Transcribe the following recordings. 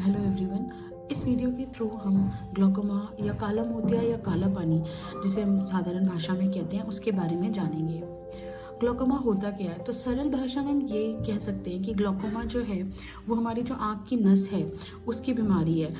Hello everyone. इस video के through हम ग्लोकोमा या काला मोतिया या काला पानी, जिसे हम साधारण भाषा में कहते हैं, उसके बारे में जानेंगे। ग्लोकोमा होता क्या है? तो सरल भाषा में हम ये कह सकते हैं कि ग्लोकोमा जो है वो हमारी जो आँख की नस है उसकी बीमारी है।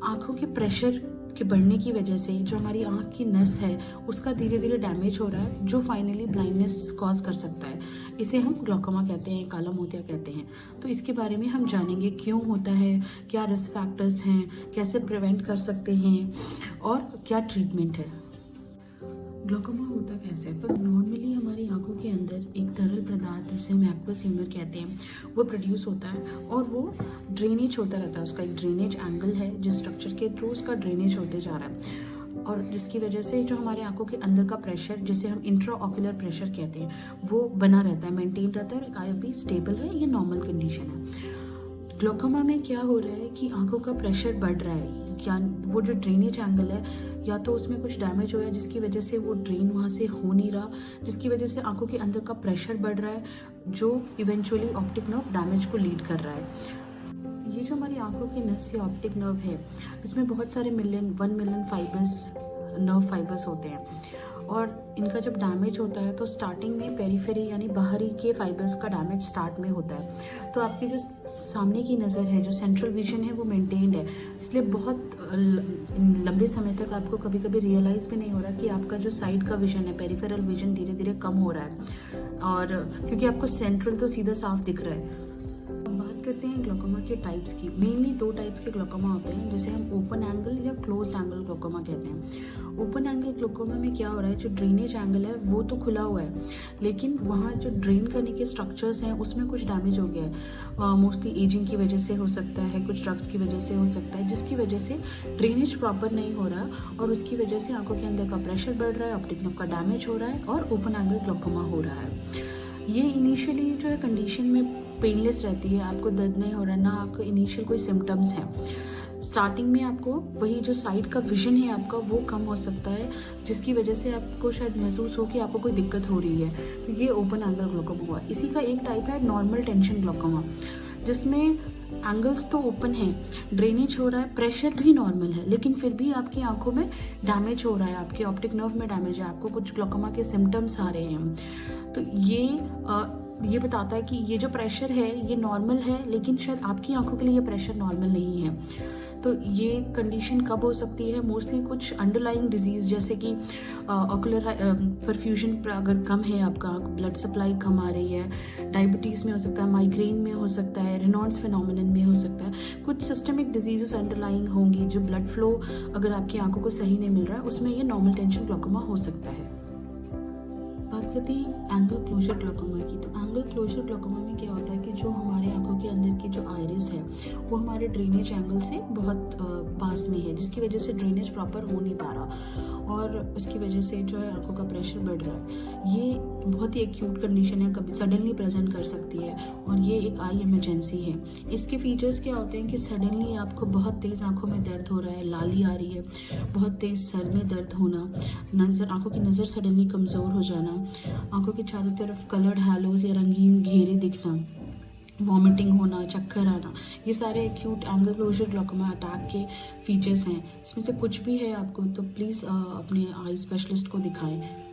आँखों के प्रेशर के बढ़ने की वजह से जो हमारी आँख की नस है उसका धीरे धीरे डैमेज हो रहा है, जो फाइनली ब्लाइंडनेस कॉज कर सकता है। इसे हम ग्लोकोमा कहते हैं, काला मोतिया कहते हैं। तो इसके बारे में हम जानेंगे क्यों होता है, क्या रिस्क फैक्टर्स हैं, कैसे प्रिवेंट कर सकते हैं और क्या ट्रीटमेंट है। ग्लोकोमा होता कैसे है? तो नॉर्मली हमारी आंखों के अंदर एक तरल पदार्थ जिसे हम एक्वस ह्यूमर कहते हैं वो प्रोड्यूस होता है और वो ड्रेनेज होता रहता है। उसका एक ड्रेनेज एंगल है जिस स्ट्रक्चर के थ्रू उसका ड्रेनेज होते जा रहा है और जिसकी वजह से जो हमारे आंखों के अंदर का प्रेशर, जिसे हम इंट्राऑक्यूलर प्रेशर कहते हैं, वो बना रहता है, मेंटेन रहता है और एक आई भी स्टेबल है। ये नॉर्मल कंडीशन है। ग्लोकोमा में क्या हो रहा है कि आंखों का प्रेशर बढ़ रहा है, या वो जो ड्रेनेज एंगल है या तो उसमें कुछ डैमेज हुआ है जिसकी वजह से वो ड्रेन वहाँ से हो नहीं रहा, जिसकी वजह से आंखों के अंदर का प्रेशर बढ़ रहा है, जो इवेंचुअली ऑप्टिक नर्व डैमेज को लीड कर रहा है। ये जो हमारी आंखों की नस या ऑप्टिक नर्व है, इसमें बहुत सारे 1 मिलियन नर्व फाइबर्स होते हैं और इनका जब डैमेज होता है तो स्टार्टिंग में पेरिफेरी यानी बाहरी के फाइबर्स का डैमेज स्टार्ट में होता है। तो आपकी जो सामने की नज़र है, जो सेंट्रल विजन है, वो मेंटेन्ड है, इसलिए बहुत लंबे समय तक आपको कभी कभी रियलाइज़ भी नहीं हो रहा कि आपका जो साइड का विजन है, पेरिफेरल विजन, धीरे धीरे कम हो रहा है, और क्योंकि आपको सेंट्रल तो सीधा साफ दिख रहा है। बात करते हैं ग्लोकोमा के टाइप्स की। मेनली 2 टाइप्स के ग्लोकोमा होते हैं, जिसे हम ओपन एंगल या क्लोज्ड एंगल ग्लोकोमा कहते हैं। ओपन एंगल ग्लोकोमा में क्या हो रहा है, जो ड्रेनेज एंगल है वो तो खुला हुआ है, लेकिन वहाँ जो ड्रेन करने के स्ट्रक्चर्स हैं उसमें कुछ डैमेज हो गया है। मोस्टली एजिंग की वजह से हो सकता है, कुछ ड्रग्स की वजह से हो सकता है, जिसकी वजह से ड्रेनेज प्रॉपर नहीं हो रहा और उसकी वजह से आंखों के अंदर का प्रेशर बढ़ रहा है, ऑप्टिक नर्व का डैमेज हो रहा है और ओपन एंगल ग्लोकोमा हो रहा है। ये इनिशियली जो है कंडीशन में पेनलेस रहती है, आपको दर्द नहीं हो रहा, ना आपको इनिशियल कोई सिम्टम्स हैं। स्टार्टिंग में आपको वही जो साइड का विजन है आपका वो कम हो सकता है, जिसकी वजह से आपको शायद महसूस हो कि आपको कोई दिक्कत हो रही है, तो ये ओपन एंगल ग्लोकोमा हुआ। इसी का एक टाइप है नॉर्मल टेंशन ग्लोकोमा, जिसमें एंगल्स तो ओपन है, ड्रेनेज हो रहा है, प्रेशर भी नॉर्मल है, लेकिन फिर भी आपकी आंखों में डैमेज हो रहा है, आपके ऑप्टिक नर्व में डैमेज है, आपको कुछ ग्लोकोमा के सिम्टम्स आ रहे हैं। तो ये बताता है कि ये जो प्रेशर है ये नॉर्मल है, लेकिन शायद आपकी आंखों के लिए ये प्रेशर नॉर्मल नहीं है। तो ये कंडीशन कब हो सकती है? मोस्टली कुछ अंडरलाइंग डिजीज, जैसे कि ऑक्यूलर परफ्यूजन अगर कम है, आपका ब्लड सप्लाई कम आ रही है, डायबिटीज़ में हो सकता है, माइग्रेन में हो सकता है, रेनॉल्ड्स फिनोमिनन में हो सकता है, कुछ सिस्टमिक डिजीजेस अंडरलाइंग होंगी, जो ब्लड फ्लो अगर आपकी आंखों को सही नहीं मिल रहा है उसमें ये नॉर्मल टेंशन ग्लोकोमा हो सकता है। बात करते हैं एंगल क्लोजर ग्लोकोमा की। तो एंगल क्लोजर ग्लोकोमा में क्या होता है कि जो हमारे आंखों के अंदर की जो आइरिस है वो हमारे ड्रेनेज एंगल से बहुत पास में है, जिसकी वजह से ड्रेनेज प्रॉपर हो नहीं पा रहा और उसकी वजह से जो है आंखों का प्रेशर बढ़ रहा है। ये बहुत ही एक्यूट कंडीशन है, कभी सडनली प्रेजेंट कर सकती है और ये एक आई इमरजेंसी है। इसके फीचर्स क्या होते हैं कि सडनली आपको बहुत तेज़ आंखों में दर्द हो रहा है, लाली आ रही है, बहुत तेज़ सर में दर्द होना, आंखों की नज़र सडनली कमज़ोर हो जाना, आंखों के चारों तरफ कलर्ड हैलोज या रंगीन घेरे दिखना, वॉमिटिंग होना, चक्कर आना, ये सारे acute angle closure glaucoma attack के फीचर्स हैं। इसमें से कुछ भी है आपको तो प्लीज़ अपने आई स्पेशलिस्ट को दिखाएं।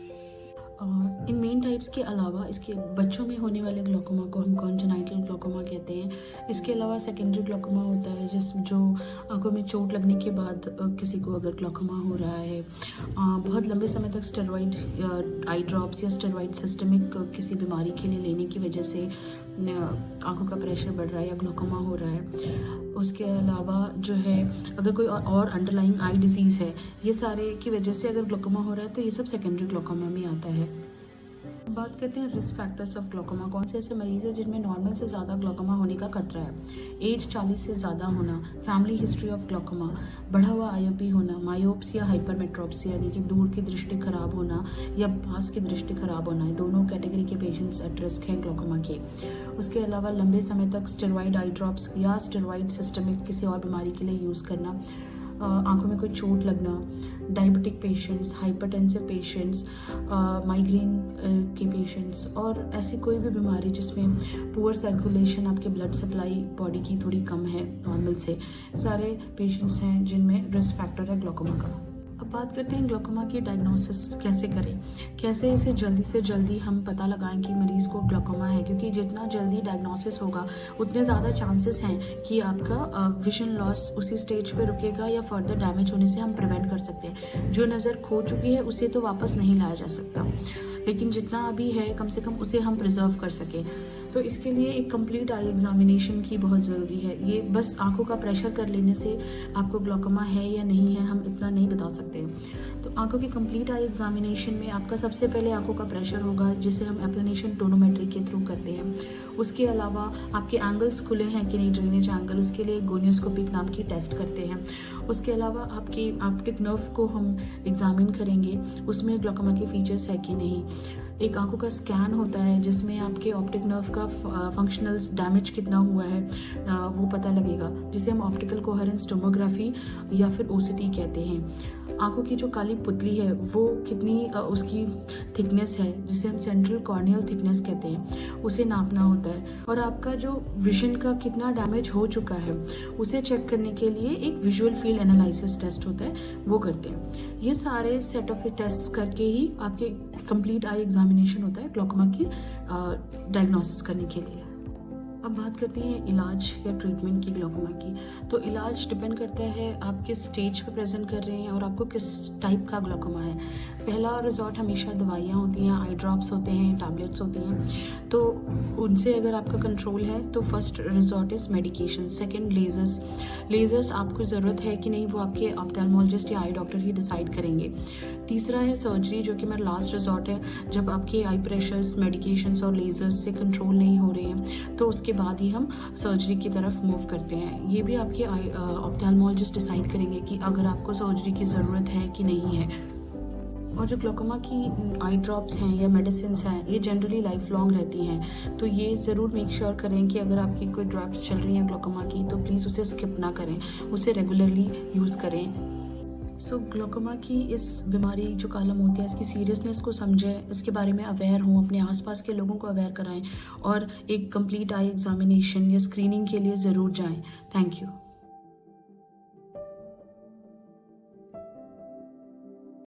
इन मेन टाइप्स के अलावा इसके बच्चों में होने वाले ग्लोकोमा को हम कॉन्जेनाइटल ग्लोकोमा कहते हैं। इसके अलावा सेकेंडरी ग्लोकोमा होता है जो आंखों में चोट लगने के बाद किसी को अगर ग्लोकोमा हो रहा है, बहुत लंबे समय तक स्टेरॉइड आई ड्रॉप्स या स्टेरॉइड सिस्टमिक किसी बीमारी के लिए लेने की वजह से आंखों का प्रेशर बढ़ रहा है या ग्लोकोमा हो रहा है। उसके अलावा जो है अगर कोई और अंडरलाइंग आई डिजीज़ है, ये सारे की वजह से अगर ग्लोकोमा हो रहा है तो ये सब सेकेंडरी ग्लोकोमा में आता है। बात करते हैं रिस्क फैक्टर्स ऑफ ग्लोकोमा। कौन से ऐसे मरीज हैं जिनमें नॉर्मल से ज़्यादा ग्लोकोमा होने का खतरा है? एज 40 से ज़्यादा होना, फैमिली हिस्ट्री ऑफ ग्लोकोमा, बढ़ा हुआ आईओपी होना, मायोप्स या हाइपरमेट्रोप्सी यानी कि दूर की दृष्टि खराब होना या पास की दृष्टि खराब होना, दोनों कैटेगरी के पेशेंट्स एट रिस्क हैं ग्लोकोमा के। उसके अलावा लंबे समय तक स्टेरॉइड आई ड्रॉप्स या स्टेरॉइड सिस्टमिक किसी और बीमारी के लिए यूज़ करना, आंखों में कोई चोट लगना, diabetic patients, hypertensive patients, migraine के पेशेंट्स और ऐसी कोई भी बीमारी जिसमें पुअर सर्कुलेशन, आपके ब्लड सप्लाई बॉडी की थोड़ी कम है नॉर्मल से, सारे पेशेंट्स हैं जिनमें रिस्क फैक्टर है ग्लोकोमा का। अब बात करते हैं ग्लोकोमा की डायग्नोसिस कैसे करें, कैसे इसे जल्दी से जल्दी हम पता लगाएं कि मरीज़ को ग्लोकोमा है, क्योंकि जितना जल्दी डायग्नोसिस होगा उतने ज़्यादा चांसेस हैं कि आपका विजन लॉस उसी स्टेज पे रुकेगा या फर्दर डैमेज होने से हम प्रिवेंट कर सकते हैं। जो नज़र खो चुकी है उसे तो वापस नहीं लाया जा सकता, लेकिन जितना अभी है कम से कम उसे हम प्रिजर्व कर सकें। तो इसके लिए एक कंप्लीट आई एग्जामिनेशन की बहुत ज़रूरी है। ये बस आंखों का प्रेशर कर लेने से आपको ग्लोकोमा है या नहीं है हम इतना नहीं बता सकते। तो आंखों की कंप्लीट आई एग्जामिनेशन में आपका सबसे पहले आंखों का प्रेशर होगा, जिसे हम एप्लेनेशन टोनोमेट्री के थ्रू करते हैं। उसके अलावा आपके एंगल्स खुले हैं कि नहीं, ड्रेनेज एंगल, उसके लिए गोनियोस्कोपिक नाम की टेस्ट करते हैं। उसके अलावा आपकी ऑप्टिक नर्व को हम एग्जामिन करेंगे, उसमें ग्लोकोमा के फीचर्स है कि नहीं। एक आंखों का स्कैन होता है जिसमें आपके ऑप्टिक नर्व का फंक्शनल डैमेज कितना हुआ है वो पता लगेगा, जिसे हम ऑप्टिकल कोहेरेंस टोमोग्राफी या फिर ओसीटी कहते हैं। आंखों की जो काली पुतली है वो कितनी उसकी थिकनेस है, जिसे हम सेंट्रल कॉर्नियल थिकनेस कहते हैं, उसे नापना होता है। और आपका जो विजन का कितना डैमेज हो चुका है उसे चेक करने के लिए एक विजुअल फील्ड एनालिसिस टेस्ट होता है, वो करते हैं। ये सारे सेट ऑफ टेस्ट करके ही आपके कंप्लीट आई एग्जामिनेशन होता है ग्लोकोमा की डायग्नोसिस करने के लिए। अब बात करते हैं इलाज या ट्रीटमेंट की ग्लोकोमा की। तो इलाज डिपेंड करता है आप किस स्टेज पे प्रेजेंट कर रहे हैं और आपको किस टाइप का ग्लोकोमा है। पहला रिजॉर्ट हमेशा दवाइयाँ होती हैं, आई ड्रॉप्स होते हैं, टैबलेट्स होती हैं। तो उनसे अगर आपका कंट्रोल है तो first resort is medication. Second lasers आपको ज़रूरत है कि नहीं वो आपके ऑप्थेल्मोलॉजिस्ट या आई डॉक्टर ही डिसाइड करेंगे। तीसरा है सर्जरी, जो कि मेरा लास्ट रिजॉर्ट है। जब आपके आई प्रेशर्स, मेडिकेशंस और लेज़र्स से कंट्रोल नहीं हो रहे हैं तो उसके बाद ही हम सर्जरी की तरफ मूव करते हैं। ये भी आपके ऑप्थेल्मोलॉजिस्ट डिसाइड करेंगे कि अगर आपको सर्जरी की ज़रूरत है कि नहीं है। और जो ग्लोकोमा की आई ड्रॉप्स हैं या मेडिसिन हैं, ये जनरली लाइफ लॉन्ग रहती हैं। तो ये ज़रूर मेक श्योर करें कि अगर आपकी कोई ड्रॉप्स चल रही हैं ग्लोकोमा की तो प्लीज़ उसे स्किप ना करें, उसे रेगुलरली यूज़ करें। सो ग्लोकोमा की इस बीमारी जो काला मोतिया है, इसकी सीरियसनेस को समझें, इसके बारे में अवेयर हों, अपने आसपास के लोगों को अवेयर कराएं और एक कंप्लीट आई एग्जामिनेशन या स्क्रीनिंग के लिए ज़रूर जाएं। Thank you.